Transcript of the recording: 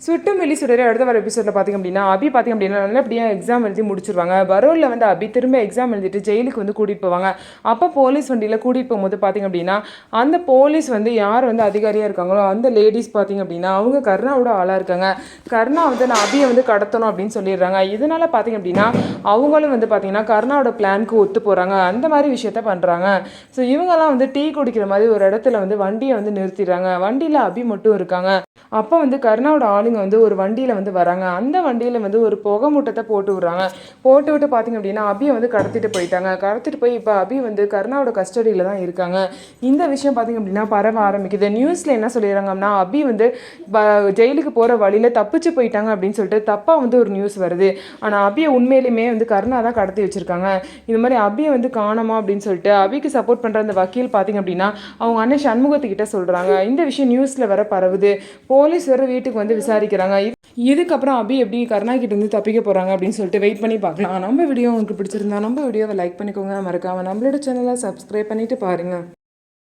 சுட்டும் வெள்ளி சுடரே அடுத்த வர எபிசோடில் பார்த்திங்க அப்படின்னா அபி பார்த்திங்க அப்படின்னா நல்லபடியாக எக்ஸாம் எழுதி முடிச்சிருவாங்க. பரோலில் வந்து அபி திரும்ப எக்ஸாம் எழுதிட்டு ஜெயிலுக்கு வந்து கூட்டிகிட்டு போவாங்க. அப்போ போலீஸ் வண்டியில் கூட்டிகிட்டு போகும்போது பார்த்திங்க அப்படின்னா அந்த போலீஸ் வந்து யார் வந்து அதிகாரியாக இருக்காங்களோ அந்த லேடிஸ் பார்த்திங்க அப்படின்னா அவங்க கருணாவோட ஆளாக இருக்காங்க. கருணா வந்து நான் அபியை வந்து கடத்தணும் அப்படின்னு சொல்லிடுறாங்க. இதனால் பார்த்திங்க அப்படின்னா அவங்களும் வந்து பார்த்திங்கன்னா கருணாவோட பிளானுக்கு ஒத்து போகிறாங்க. அந்த மாதிரி விஷயத்த பண்ணுறாங்க. ஸோ இவங்கெல்லாம் வந்து டீ குடிக்கிற மாதிரி ஒரு இடத்துல வந்து வண்டியை வந்து நிறுத்திடுறாங்க. வண்டியில் அபி மட்டும் இருக்காங்க. அப்போ வந்து கருணாவோட ஆளுங்க வந்து ஒரு வண்டியில் வந்து வராங்க. அந்த வண்டியில் வந்து ஒரு புகை மூட்டத்தை போட்டு விட்றாங்க. போட்டு விட்டு பார்த்திங்க அப்படின்னா அபியை வந்து கடத்திட்டு போயிட்டாங்க. கடத்திட்டு போய் இப்போ அபி வந்து கருணாவோட கஸ்டடியில் தான் இருக்காங்க. இந்த விஷயம் பார்த்திங்க அப்படின்னா பரவ ஆரம்பிக்குது. நியூஸில் என்ன சொல்லிடுறாங்க அப்படின்னா அபி வந்து ஜெயிலுக்கு போகிற வழியில் தப்பிச்சு போயிட்டாங்க அப்படின்னு சொல்லிட்டு தப்பாக வந்து ஒரு நியூஸ் வருது. ஆனால் அபியை உண்மையிலுமே வந்து கருணா தான் கடத்தி வச்சுருக்காங்க. இது மாதிரி அபியை வந்து காணோமா அப்படின்னு சொல்லிட்டு அபிக்கு சப்போர்ட் பண்ணுற அந்த வக்கீல் பார்த்திங்க அப்படின்னா அவங்க அண்ணன் சண்முகத்துக்கிட்ட சொல்கிறாங்க. இந்த விஷயம் நியூஸில் வர பரவுது. போலீஸ் வர வீட்டுக்கு வந்து விசாரிக்கிறாங்க. இதுக்கப்புறம் அபி எப்படி கருணா கிட்ட இருந்து தப்பிக்க போகிறாங்க அப்படின்னு சொல்லிட்டு வெயிட் பண்ணி பார்க்கலாம். நம்ம வீடியோ உங்களுக்கு பிடிச்சிருந்தா நம்ம வீடியோவை லைக் பண்ணிக்கோங்க. மறக்காமல் நம்மளோட சேனலை சப்ஸ்கிரைப் பண்ணிவிட்டு பாருங்கள்.